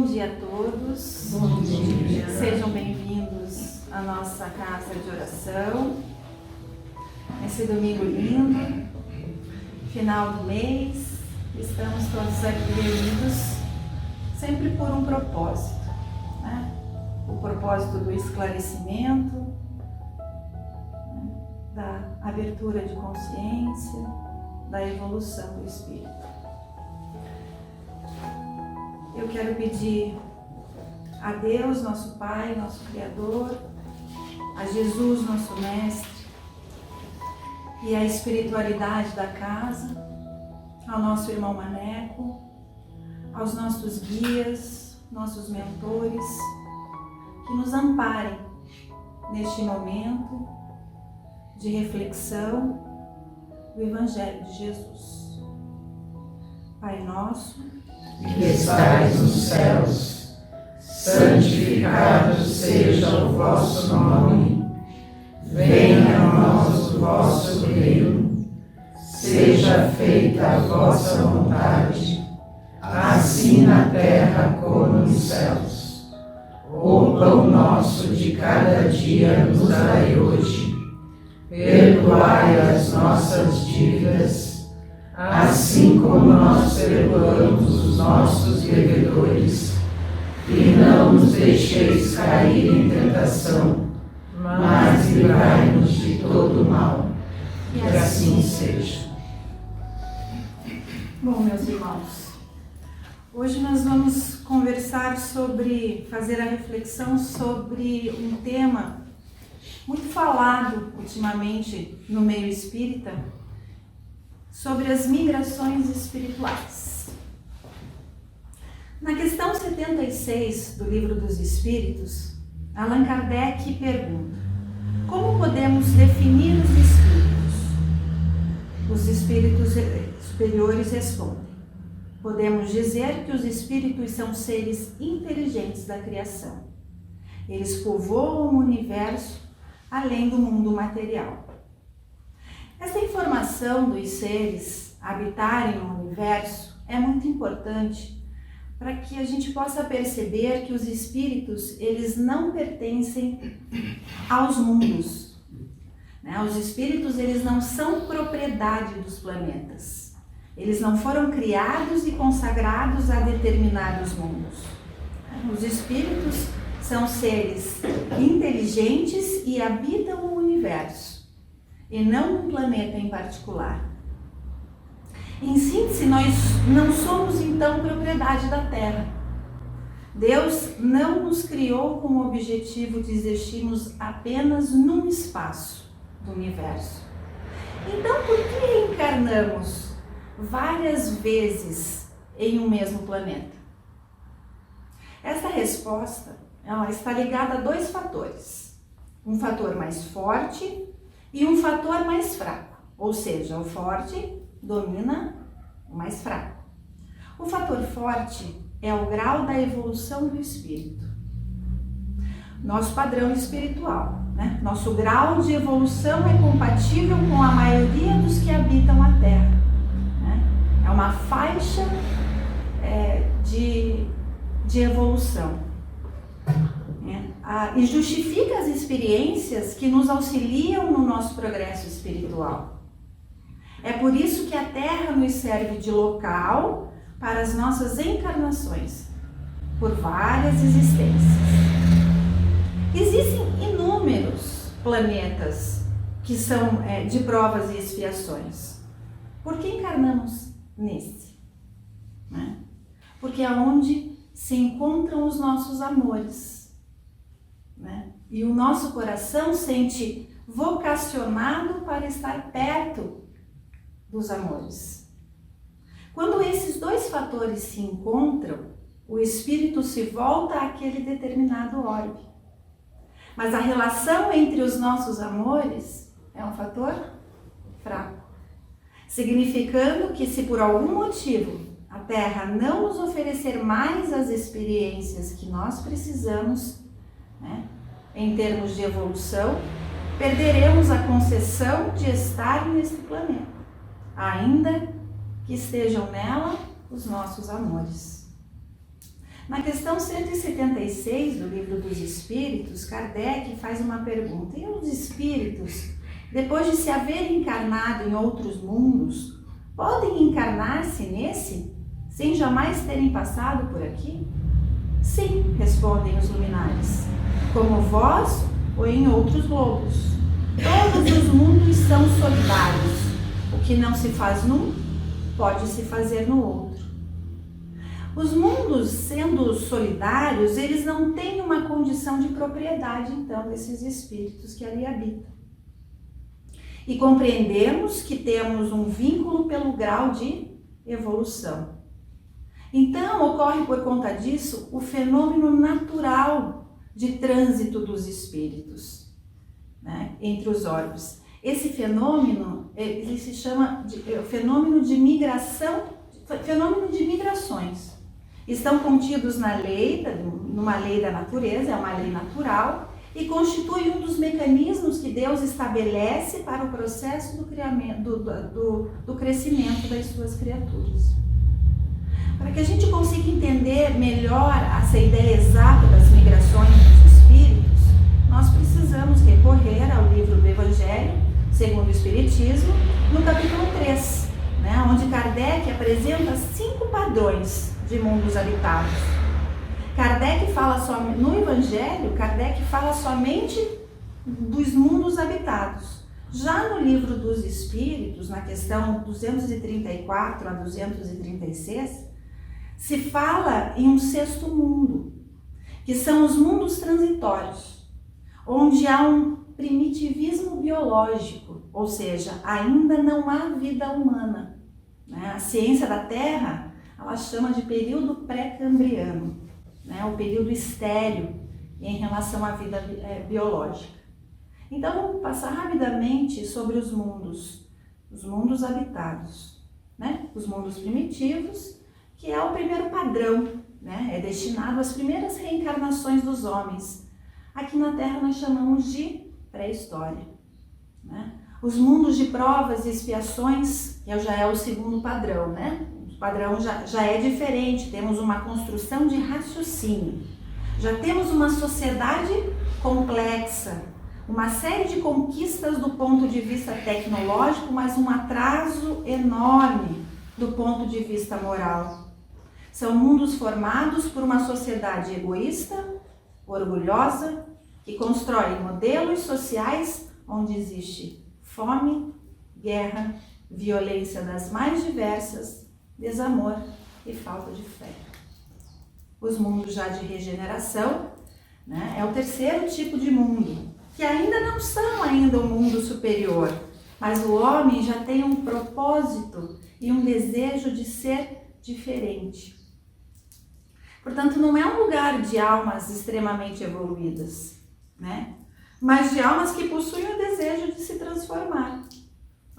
dia a todos. Bom dia. Sejam bem-vindos à nossa casa de oração. Nesse domingo lindo, final do mês, estamos todos aqui reunidos sempre por um propósito, né? O propósito do esclarecimento, né? Da abertura de consciência, da evolução do espírito. Eu quero pedir a Deus, nosso Pai, nosso Criador, a Jesus, nosso Mestre, e a espiritualidade da casa, ao nosso irmão Maneco, aos nossos guias, nossos mentores, que nos amparem neste momento de reflexão do Evangelho de Jesus. Pai nosso, que estais nos céus, santificado seja o vosso nome. Venha a nós o vosso reino. Seja feita a vossa vontade, assim na terra como nos céus. O pão nosso de cada dia nos dai hoje. Perdoai as nossas dívidas, assim como nós perdoamos os nossos devedores. E não nos deixeis cair em tentação, mas livrai-nos de todo o mal. Que assim seja. Bom, meus irmãos, hoje nós vamos conversar fazer a reflexão sobre um tema muito falado ultimamente no meio espírita, sobre as migrações espirituais. Na questão 76 do Livro dos Espíritos, Allan Kardec pergunta: como podemos definir os espíritos? Os espíritos superiores respondem: podemos dizer que os espíritos são seres inteligentes da criação. Eles povoam o universo além do mundo material. Essa informação dos seres habitarem o universo é muito importante para que a gente possa perceber que os espíritos, eles não pertencem aos mundos, né? Os espíritos, eles não são propriedade dos planetas. Eles não foram criados e consagrados a determinados mundos. Os espíritos são seres inteligentes e habitam o universo, e não um planeta em particular. Em síntese, nós não somos então propriedade da Terra. Deus não nos criou com o objetivo de existirmos apenas num espaço do universo. Então, por que encarnamos várias vezes em um mesmo planeta? Essa resposta, ela está ligada a dois fatores: um fator mais forte e um fator mais fraco, ou seja, o forte domina o mais fraco. O fator forte é o grau da evolução do espírito, nosso padrão espiritual, né? Nosso grau de evolução é compatível com a maioria dos que habitam a Terra, né? É uma faixa de evolução, né? E justifica as experiências que nos auxiliam no nosso progresso espiritual. É por isso que a Terra nos serve de local para as nossas encarnações, por várias existências. Existem inúmeros planetas que são de provas e expiações. Por que encarnamos nesse? Né? Porque é onde se encontram os nossos amores, né? E o nosso coração sente vocacionado para estar perto dos amores. Quando esses dois fatores se encontram, o espírito se volta àquele determinado orbe. Mas a relação entre os nossos amores é um fator fraco, significando que se por algum motivo a Terra não nos oferecer mais as experiências que nós precisamos, né, em termos de evolução, perderemos a concessão de estar neste planeta, ainda que estejam nela os nossos amores. Na questão 176 do Livro dos Espíritos, Kardec faz uma pergunta: e os espíritos, depois de se haverem encarnado em outros mundos, podem encarnar-se nesse, sem jamais terem passado por aqui? Sim, respondem os luminares, como vós ou em outros globos. Todos os mundos são solidários. O que não se faz num, pode se fazer no outro. Os mundos, sendo solidários, eles não têm uma condição de propriedade, então, desses espíritos que ali habitam. E compreendemos que temos um vínculo pelo grau de evolução. Então, ocorre por conta disso o fenômeno natural de trânsito dos espíritos, né, entre os orbes. Esse fenômeno, ele se chama de fenômeno de migração, fenômeno de migrações. Estão contidos numa lei da natureza, é uma lei natural, e constitui um dos mecanismos que Deus estabelece para o processo do crescimento das suas criaturas. Para que a gente consiga entender melhor essa ideia exata das migrações dos espíritos, nós precisamos recorrer ao livro do Evangelho segundo o Espiritismo, no capítulo 3, né, onde Kardec apresenta 5 padrões de mundos habitados. No Evangelho, Kardec fala somente dos mundos habitados. Já no Livro dos Espíritos, na questão 234 a 236, se fala em um 6º mundo, que são os mundos transitórios, onde há um primitivismo biológico, ou seja, ainda não há vida humana, né? A ciência da Terra, ela chama de período pré-cambriano, né? O período estéril em relação à vida biológica. Então, vamos passar rapidamente sobre os mundos habitados, né? Os mundos primitivos, que é o primeiro padrão, né? É destinado às primeiras reencarnações dos homens. Aqui na Terra nós chamamos de pré-história, né? Os mundos de provas e expiações, que já é o 2º padrão, né? O padrão já é diferente, temos uma construção de raciocínio, já temos uma sociedade complexa, uma série de conquistas do ponto de vista tecnológico, mas um atraso enorme do ponto de vista moral. São mundos formados por uma sociedade egoísta, orgulhosa, que constrói modelos sociais onde existe fome, guerra, violência das mais diversas, desamor e falta de fé. Os mundos já de regeneração, né, é o 3º tipo de mundo, que ainda não são ainda o mundo superior, mas o homem já tem um propósito e um desejo de ser diferente. Portanto, não é um lugar de almas extremamente evoluídas, né? Mas de almas que possuem o desejo de se transformar,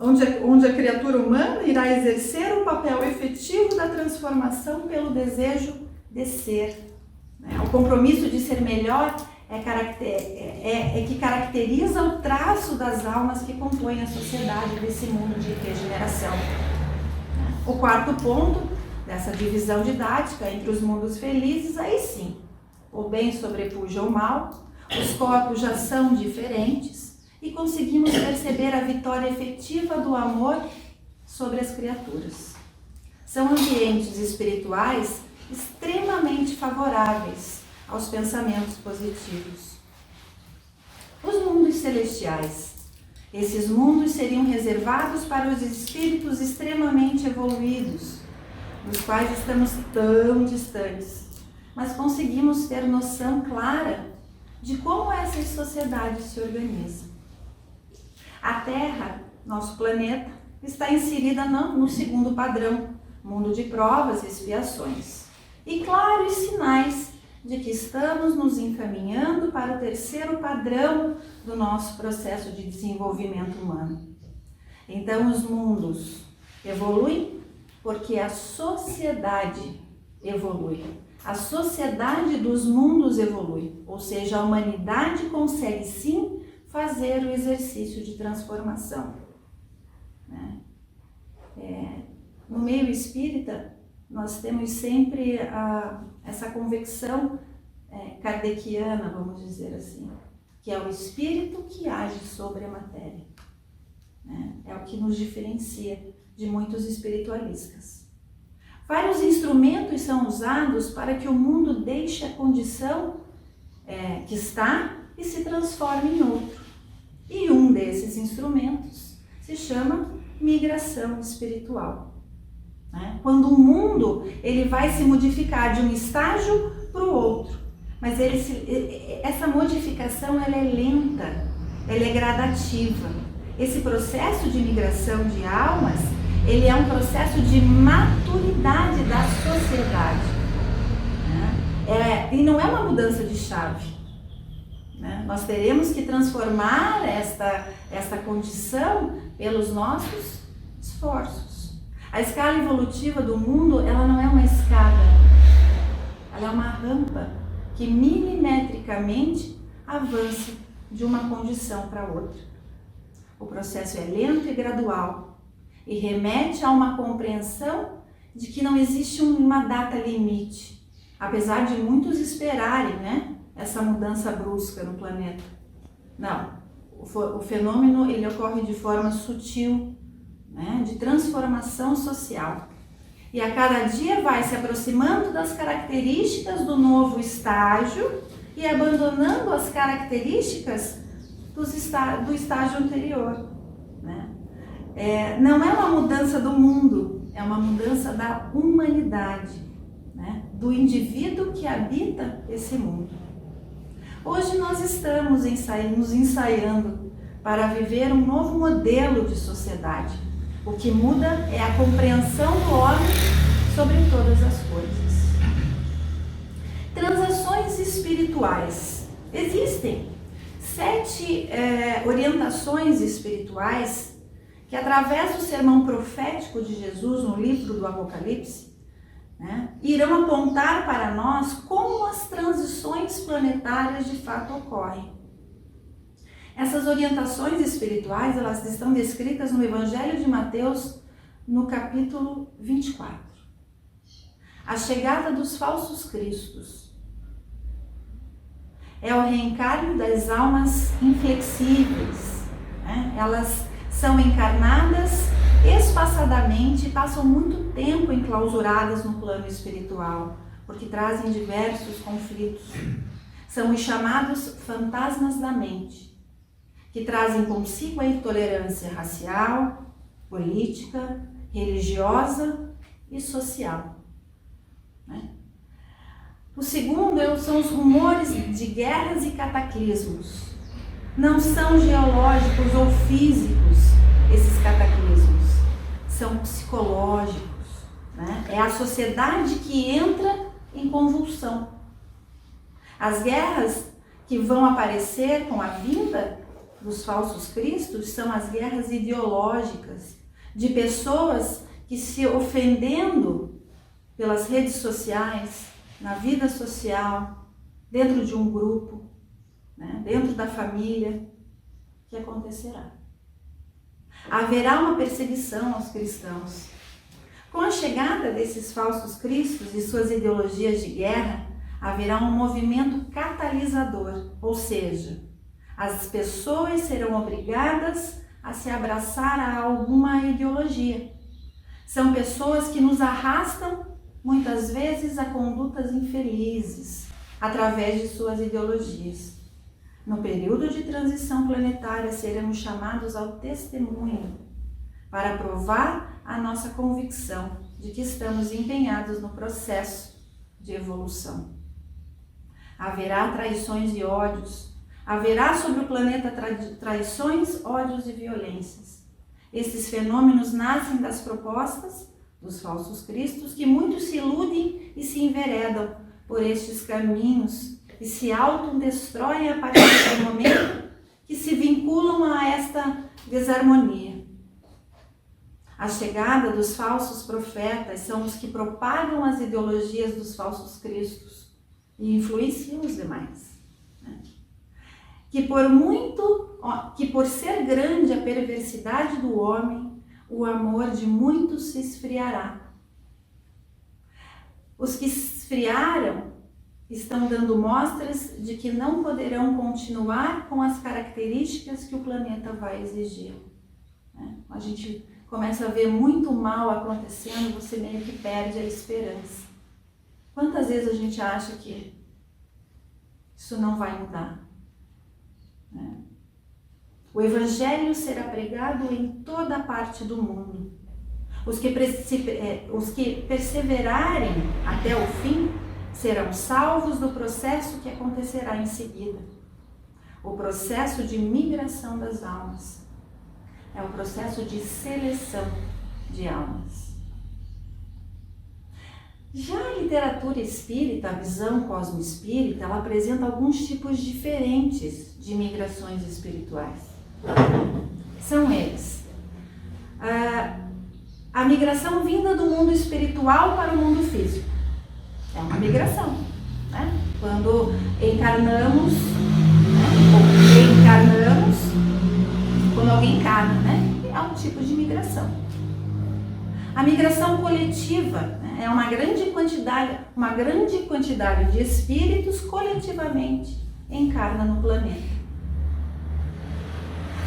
onde a criatura humana irá exercer o papel efetivo da transformação pelo desejo de ser, né? O compromisso de ser melhor é que caracteriza o traço das almas que compõem a sociedade desse mundo de regeneração. O 4º ponto dessa divisão didática entre os mundos felizes, aí sim, o bem sobrepuja o mal, os corpos já são diferentes e conseguimos perceber a vitória efetiva do amor sobre as criaturas. São ambientes espirituais extremamente favoráveis aos pensamentos positivos. Os mundos celestiais. Esses mundos seriam reservados para os espíritos extremamente evoluídos, dos quais estamos tão distantes, mas conseguimos ter noção clara de como essas sociedades se organizam. A Terra, nosso planeta, está inserida no 2º padrão, mundo de provas e expiações, e claros sinais de que estamos nos encaminhando para o 3º padrão do nosso processo de desenvolvimento humano. Então, os mundos evoluem porque a sociedade evolui. A sociedade dos mundos evolui, ou seja, a humanidade consegue sim fazer o exercício de transformação, né? No meio espírita, nós temos sempre essa convicção kardeciana, vamos dizer assim, que é o espírito que age sobre a matéria. Né? É o que nos diferencia de muitos espiritualistas. Vários instrumentos são usados para que o mundo deixe a condição que está e se transforme em outro. E um desses instrumentos se chama migração espiritual. Né? Quando o mundo ele vai se modificar de um estágio para o outro, mas essa modificação ela é lenta, ela é gradativa. Esse processo de migração de almas, ele é um processo de maturidade da sociedade. Né? E não é uma mudança de chave. Né? Nós teremos que transformar esta condição pelos nossos esforços. A escala evolutiva do mundo, ela não é uma escada, ela é uma rampa que milimetricamente avança de uma condição para outra. O processo é lento e gradual e remete a uma compreensão de que não existe uma data limite, apesar de muitos esperarem, né, essa mudança brusca no planeta. Não, o fenômeno ele ocorre de forma sutil, né, de transformação social. E a cada dia vai se aproximando das características do novo estágio e abandonando as características do estágio anterior. Né? Não é uma mudança do mundo, é uma mudança da humanidade, né? Do indivíduo que habita esse mundo. Hoje nós estamos nos ensaiando para viver um novo modelo de sociedade. O que muda é a compreensão do homem sobre todas as coisas. Transações espirituais. Existem 7 orientações espirituais que, através do sermão profético de Jesus no livro do Apocalipse, né, irão apontar para nós como as transições planetárias de fato ocorrem. Essas orientações espirituais, elas estão descritas no Evangelho de Mateus, no capítulo 24. A chegada dos falsos cristos. É o reencarno das almas inflexíveis. Né? Elas são encarnadas espaçadamente e passam muito tempo enclausuradas no plano espiritual, porque trazem diversos conflitos. São os chamados fantasmas da mente, que trazem consigo a intolerância racial, política, religiosa e social. Né? O segundo são os rumores de guerras e cataclismos. Não são geológicos ou físicos esses cataclismos, são psicológicos. Né? É a sociedade que entra em convulsão. As guerras que vão aparecer com a vinda dos falsos cristos são as guerras ideológicas, de pessoas que, se ofendendo pelas redes sociais, na vida social, dentro de um grupo, né, dentro da família, que acontecerá. Haverá uma perseguição aos cristãos. Com a chegada desses falsos cristos e suas ideologias de guerra, haverá um movimento catalisador, ou seja, as pessoas serão obrigadas a se abraçar a alguma ideologia. São pessoas que nos arrastam, muitas vezes, a condutas infelizes, através de suas ideologias. No período de transição planetária, seremos chamados ao testemunho, para provar a nossa convicção de que estamos empenhados no processo de evolução. Haverá traições e ódios. Haverá sobre o planeta traições, ódios e violências. Esses fenômenos nascem das propostas dos falsos cristos, que muitos se iludem e se enveredam por estes caminhos e se autodestroem a partir do momento que se vinculam a esta desarmonia. A chegada dos falsos profetas são os que propagam as ideologias dos falsos cristos e influenciam os demais. Que por ser grande a perversidade do homem, o amor de muitos se esfriará. Os que esfriaram estão dando mostras de que não poderão continuar com as características que o planeta vai exigir. A gente começa a ver muito mal acontecendo, você meio que perde a esperança. Quantas vezes a gente acha que isso não vai mudar? O Evangelho será pregado em toda parte do mundo. Os que perseverarem até o fim serão salvos do processo que acontecerá em seguida. O processo de migração das almas. É um processo de seleção de almas. Já a literatura espírita, a visão cosmo-espírita, ela apresenta alguns tipos diferentes de migrações espirituais. São eles: a migração vinda do mundo espiritual para o mundo físico. É uma migração, né? Quando encarnamos, quando alguém encarna, né? É um tipo de migração. A migração coletiva, né? É uma grande quantidade de espíritos coletivamente encarna no planeta.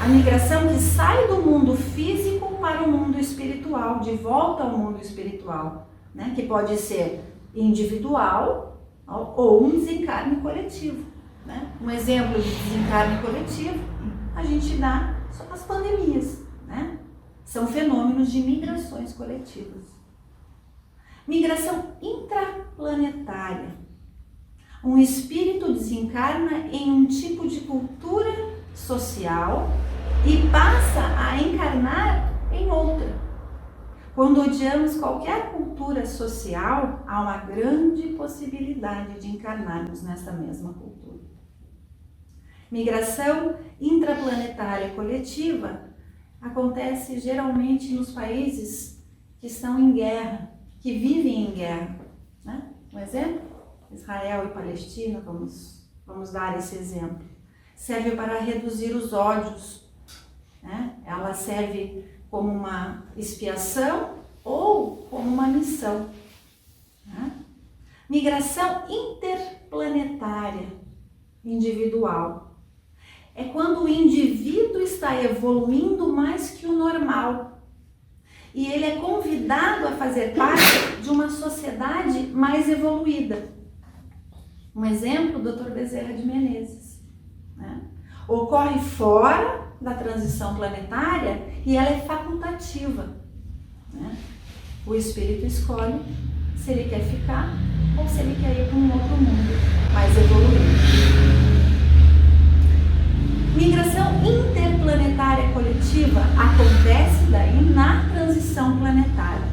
A migração que sai do mundo físico para o mundo espiritual, de volta ao mundo espiritual, né? Que pode ser individual ou um desencarne coletivo, né? Um exemplo de desencarne coletivo a gente dá só as pandemias, né? São fenômenos de migrações coletivas. Migração intraplanetária. Um espírito desencarna em um tipo de cultura social e passa a encarnar em outra. Quando odiamos qualquer cultura social, há uma grande possibilidade de encarnarmos nessa mesma cultura. Migração intraplanetária coletiva acontece geralmente nos países que estão em guerra, que vivem em guerra, né? Um exemplo? Israel e Palestina, vamos dar esse exemplo. Serve para reduzir os ódios, né? Ela serve como uma expiação ou como uma missão, né? Migração interplanetária individual. É quando o indivíduo está evoluindo mais que o normal e ele é convidado a fazer parte de uma sociedade mais evoluída. Um exemplo, o Dr. Bezerra de Menezes, né? Ocorre fora da transição planetária e ela é facultativa, né? O espírito escolhe se ele quer ficar ou se ele quer ir para um outro mundo mais evoluído. Migração interplanetária coletiva acontece daí na transição planetária,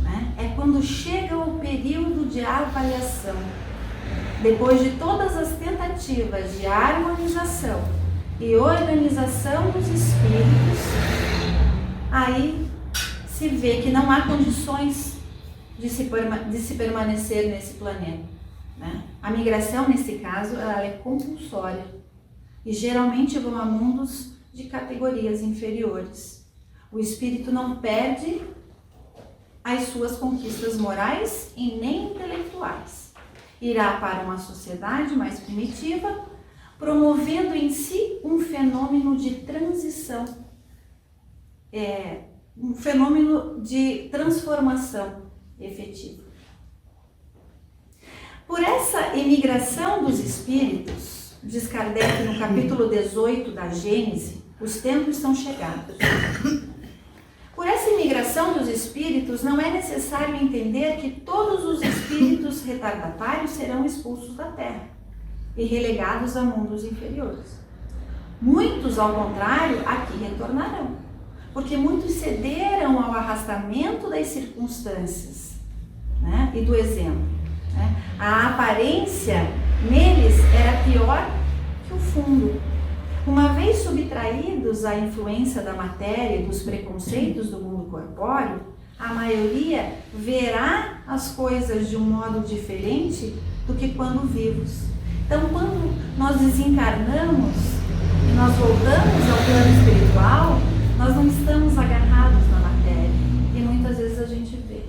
né? É quando chega o período de avaliação. Depois de todas as tentativas de harmonização e organização dos espíritos, aí se vê que não há condições de se permanecer nesse planeta, né? A migração, nesse caso, ela é compulsória e geralmente vão a mundos de categorias inferiores. O espírito não perde as suas conquistas morais e nem intelectuais. Irá para uma sociedade mais primitiva, promovendo em si um fenômeno de transição, um fenômeno de transformação efetiva. Por essa imigração dos espíritos, diz Kardec no capítulo 18 da Gênese, os tempos são chegados. Por essa imigração dos espíritos, não é necessário entender que todos os espíritos retardatários serão expulsos da Terra e relegados a mundos inferiores. Muitos, ao contrário, aqui retornarão, porque muitos cederam ao arrastamento das circunstâncias, né, e do exemplo, né? A aparência neles era pior que o fundo. Uma vez subtraídos à influência da matéria e dos preconceitos do mundo corpóreo, a maioria verá as coisas de um modo diferente do que quando vivos. Então, quando nós desencarnamos e nós voltamos ao plano espiritual, nós não estamos agarrados na matéria, e muitas vezes a gente vê,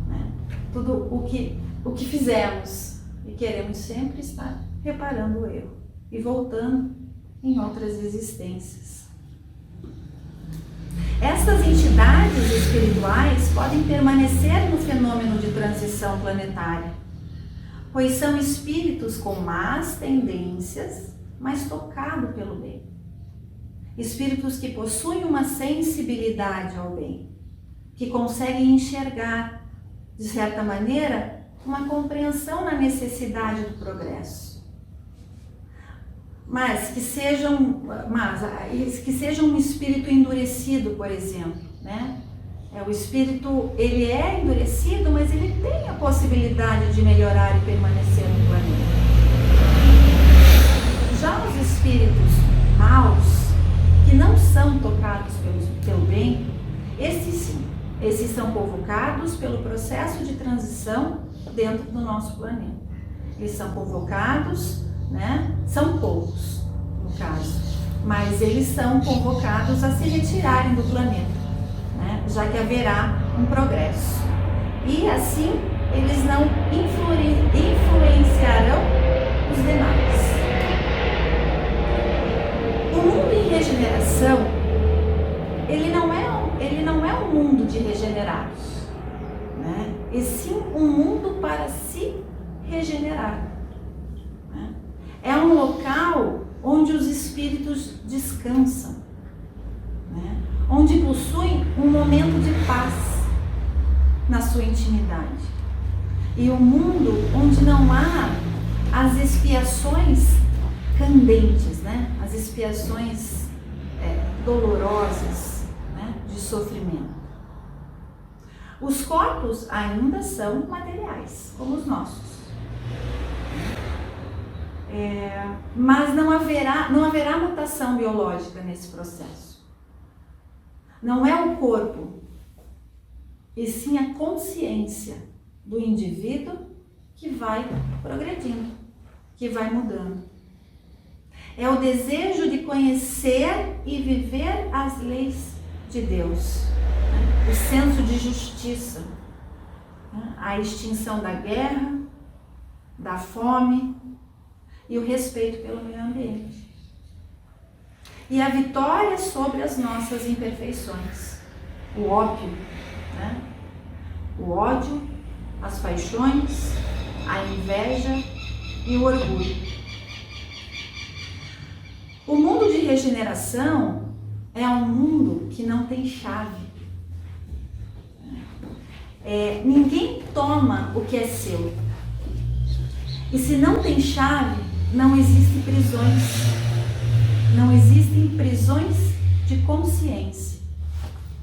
né? Tudo o o que fizemos e queremos sempre estar reparando o erro e voltando em outras existências. Estas entidades espirituais podem permanecer no fenômeno de transição planetária, pois são espíritos com más tendências, mas tocados pelo bem. Espíritos que possuem uma sensibilidade ao bem, que conseguem enxergar, de certa maneira, uma compreensão na necessidade do progresso. Mas que sejam um espírito endurecido, por exemplo, né? O espírito, ele é endurecido, mas ele tem a possibilidade de melhorar e permanecer no planeta. Já os espíritos maus, que não são tocados pelo bem, esses são convocados pelo processo de transição dentro do nosso planeta. Eles são convocados, né? São poucos, no caso, mas eles são convocados a se retirarem do planeta, né? Já que haverá um progresso. E assim, eles não influenciarão os demais. O mundo em regeneração, ele não é um mundo de regenerados, né? E sim um mundo para se regenerar. Né? É um local onde os espíritos descansam, né? Onde possuem um momento de paz na sua intimidade. E um mundo onde não há as expiações candentes, né? As expiações dolorosas, né? De sofrimento. Os corpos ainda são materiais, como os nossos. Mas não haverá mutação biológica nesse processo. Não é o corpo, e sim a consciência do indivíduo que vai progredindo, que vai mudando. É o desejo de conhecer e viver as leis de Deus, né? O senso de justiça, né? A extinção da guerra, da fome e o respeito pelo meio ambiente. E a vitória sobre as nossas imperfeições, o ópio, né? O ódio, as paixões, a inveja e o orgulho. O mundo de regeneração é um mundo que não tem chave. Ninguém toma o que é seu. E se não tem chave, não existem prisões. Não existem prisões de consciência.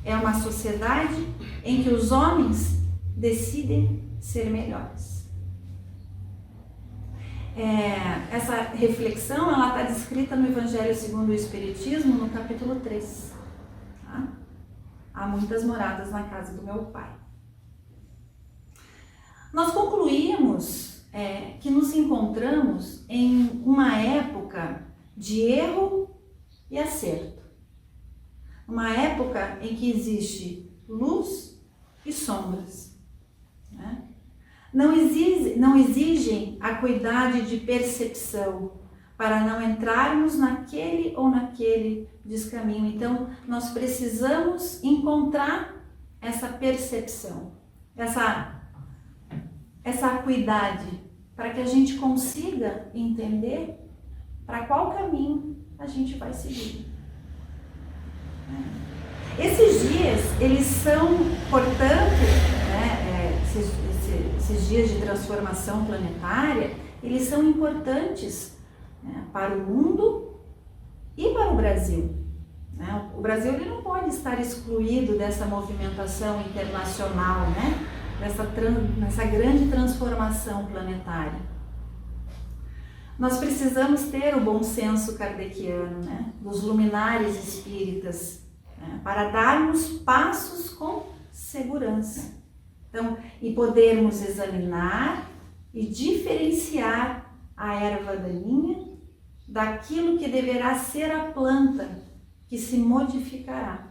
É uma sociedade em que os homens decidem ser melhores. Essa reflexão está descrita no Evangelho segundo o Espiritismo, no capítulo 3. Tá? Há muitas moradas na casa do meu Pai. Nós concluímos que nos encontramos em uma época de erro e acerto. Uma época em que existe luz e sombras, né? Não exigem acuidade de percepção para não entrarmos naquele ou naquele descaminho. Então, nós precisamos encontrar essa percepção, essa acuidade, para que a gente consiga entender para qual caminho a gente vai seguir. Esses dias, eles são, portanto, esses dias de transformação planetária, eles são importantes, né, para o mundo e para o Brasil. Né? O Brasil, ele não pode estar excluído dessa movimentação internacional, né? Nessa grande transformação planetária. Nós precisamos ter o bom senso kardeciano, né, dos luminares espíritas, né, para darmos passos com segurança. Então, e podermos examinar e diferenciar a erva daninha daquilo que deverá ser a planta que se modificará,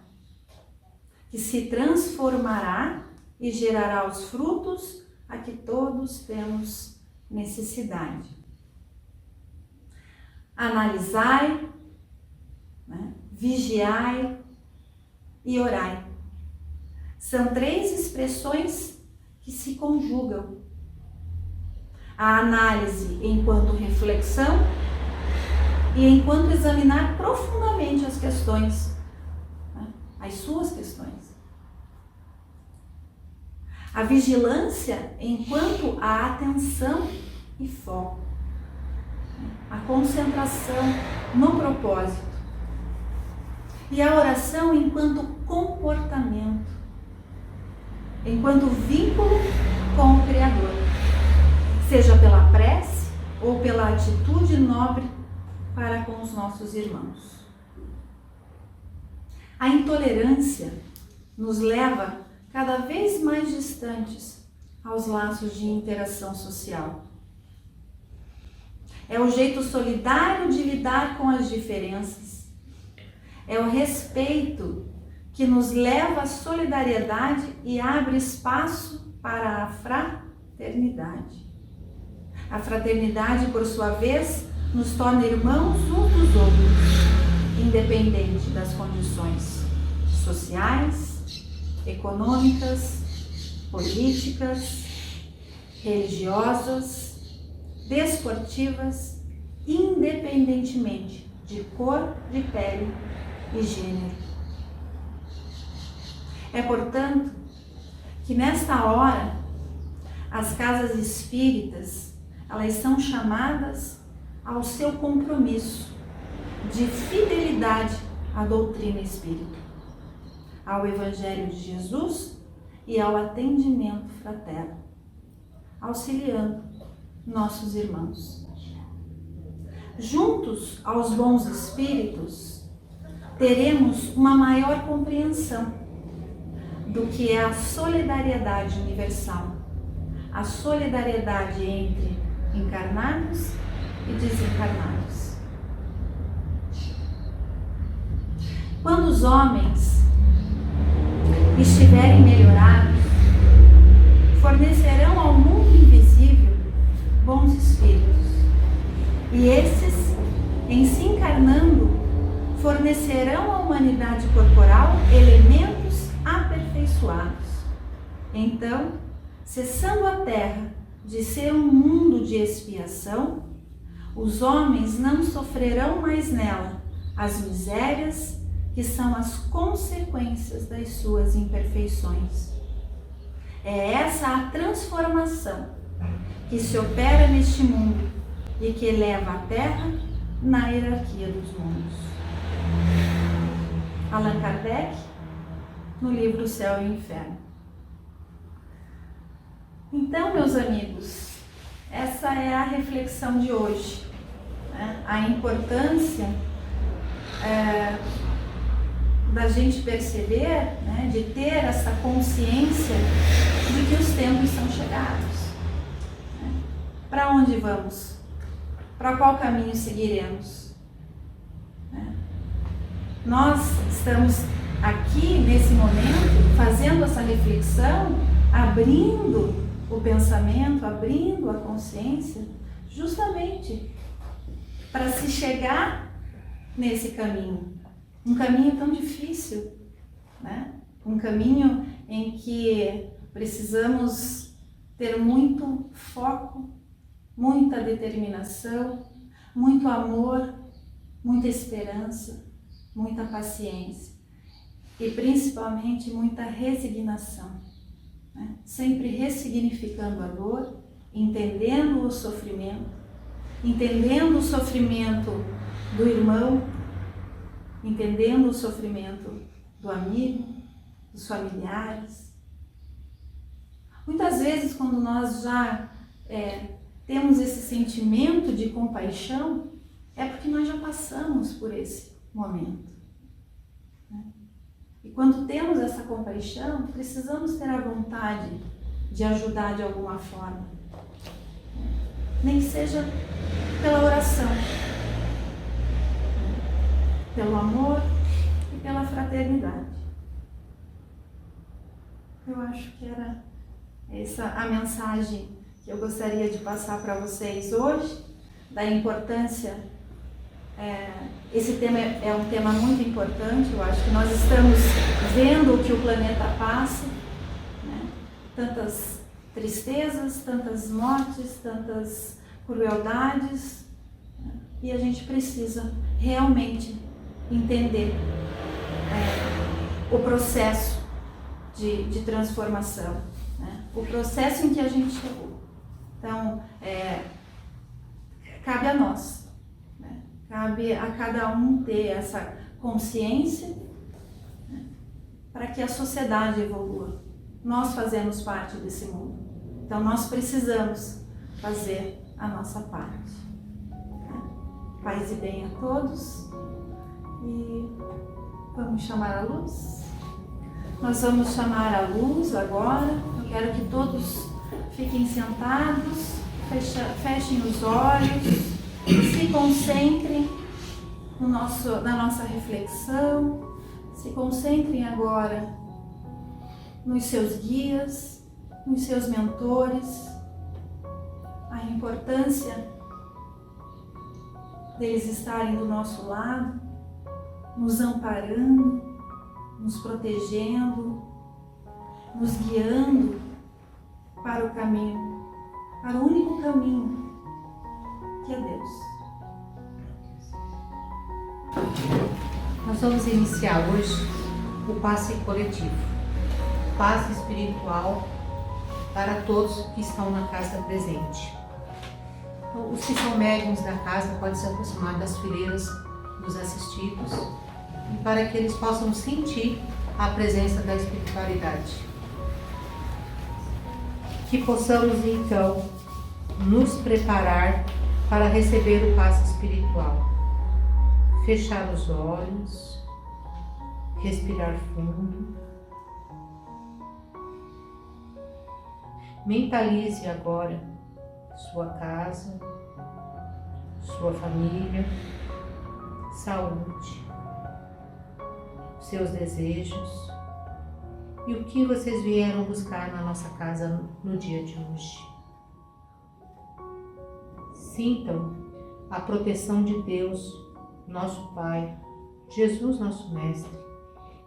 que se transformará e gerará os frutos a que todos temos necessidade. Analisai, né? Vigiai e orai. São 3 expressões que se conjugam. A análise enquanto reflexão e enquanto examinar profundamente as questões, né? As suas questões. A vigilância enquanto a atenção e foco. A concentração no propósito. E a oração enquanto comportamento, enquanto vínculo com o Criador, seja pela prece ou pela atitude nobre para com os nossos irmãos. A intolerância nos leva cada vez mais distantes aos laços de interação social. É o jeito solidário de lidar com as diferenças. É o respeito que nos leva à solidariedade e abre espaço para a fraternidade. A fraternidade, por sua vez, nos torna irmãos uns dos outros, independente das condições sociais, econômicas, políticas, religiosas, desportivas, independentemente de cor de pele e gênero. É, portanto, que nesta hora as casas espíritas, elas são chamadas ao seu compromisso de fidelidade à doutrina espírita, ao Evangelho de Jesus e ao atendimento fraterno, auxiliando nossos irmãos. Juntos aos bons espíritos, teremos uma maior compreensão do que é a solidariedade universal, a solidariedade entre encarnados e desencarnados. Quando os homens estiverem melhorados, fornecerão ao mundo invisível bons espíritos, e esses, em se encarnando, fornecerão à humanidade corporal elementos aperfeiçoados. Então, cessando a terra de ser um mundo de expiação, os homens não sofrerão mais nela as misérias que são as consequências das suas imperfeições. É essa a transformação que se opera neste mundo e que eleva a Terra na hierarquia dos mundos. Allan Kardec, no livro O Céu e o Inferno. Então, meus amigos, essa é a reflexão de hoje, né? A importância da gente perceber, né, de ter essa consciência de que os tempos são chegados. Né? Para onde vamos? Para qual caminho seguiremos? Né? Nós estamos aqui, nesse momento, fazendo essa reflexão, abrindo o pensamento, abrindo a consciência, justamente para se chegar nesse caminho. Um caminho tão difícil, né? Um caminho em que precisamos ter muito foco, muita determinação, muito amor, muita esperança, muita paciência e principalmente muita resignação, né? Sempre ressignificando a dor, entendendo o sofrimento do irmão, entendendo o sofrimento do amigo, dos familiares. Muitas vezes, quando nós já temos esse sentimento de compaixão, é porque nós já passamos por esse momento. Né? E quando temos essa compaixão, precisamos ter a vontade de ajudar de alguma forma. Nem que seja pela oração, pelo amor e pela fraternidade. Eu acho que era Essa é a mensagem que eu gostaria de passar para vocês hoje, da importância. Esse tema é um tema muito importante. Eu acho que nós estamos vendo o que o planeta passa, né? Tantas tristezas, tantas mortes, tantas crueldades, né? E a gente precisa realmente entender o processo de transformação, né? O processo em que a gente chegou. Então, cabe a nós, né? Cabe a cada um ter essa consciência, né? Para que a sociedade evolua. Nós fazemos parte desse mundo, então nós precisamos fazer a nossa parte. Paz e bem a todos, e vamos chamar a luz. Nós vamos chamar a luz agora. Eu quero que todos fiquem sentados, fechem os olhos, se concentrem na nossa reflexão, se concentrem agora nos seus guias, nos seus mentores, a importância deles estarem do nosso lado, nos amparando, nos protegendo, nos guiando para o caminho, para o único caminho, que é Deus. Nós vamos iniciar hoje o passe coletivo, passe espiritual para todos que estão na casa presente. Então, os que são médiuns da casa podem se aproximar das fileiras dos assistidos, e para que eles possam sentir a presença da espiritualidade. Que possamos então nos preparar para receber o passe espiritual. Fechar os olhos, respirar fundo. Mentalize agora sua casa, sua família, saúde, seus desejos e o que vocês vieram buscar na nossa casa no dia de hoje. Sintam a proteção de Deus, nosso Pai, Jesus, nosso Mestre,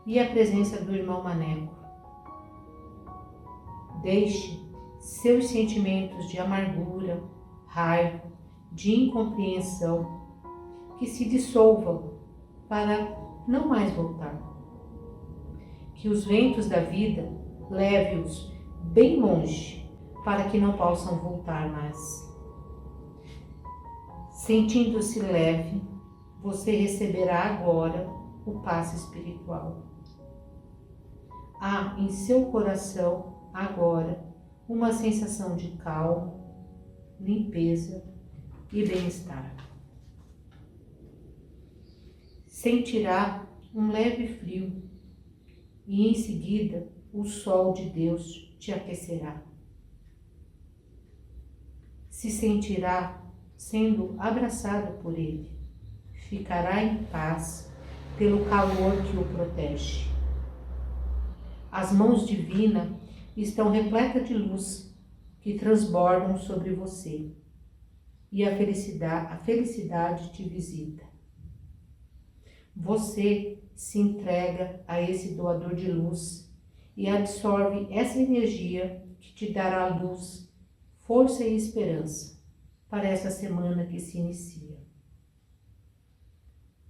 e a presença do irmão Maneco. Deixe seus sentimentos de amargura, raiva, de incompreensão que se dissolvam para não mais voltar. Que os ventos da vida leve-os bem longe para que não possam voltar mais. Sentindo-se leve, você receberá agora o passe espiritual. Há em seu coração agora uma sensação de calma, limpeza e bem-estar. Sentirá um leve frio e em seguida o sol de Deus te aquecerá. Se sentirá sendo abraçado por Ele. Ficará em paz pelo calor que o protege. As mãos divinas estão repletas de luz que transbordam sobre você e a felicidade te visita. Você se entrega a esse doador de luz e absorve essa energia que te dará luz, força e esperança para essa semana que se inicia.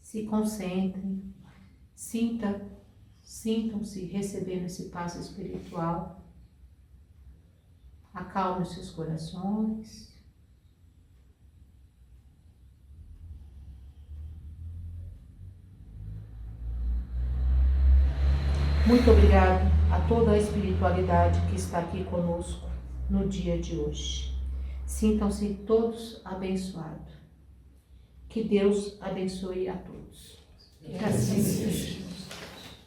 Se concentrem, sintam-se recebendo esse passo espiritual. Acalme os seus corações. Muito obrigado a toda a espiritualidade que está aqui conosco no dia de hoje. Sintam-se todos abençoados. Que Deus abençoe a todos. Que assim seja.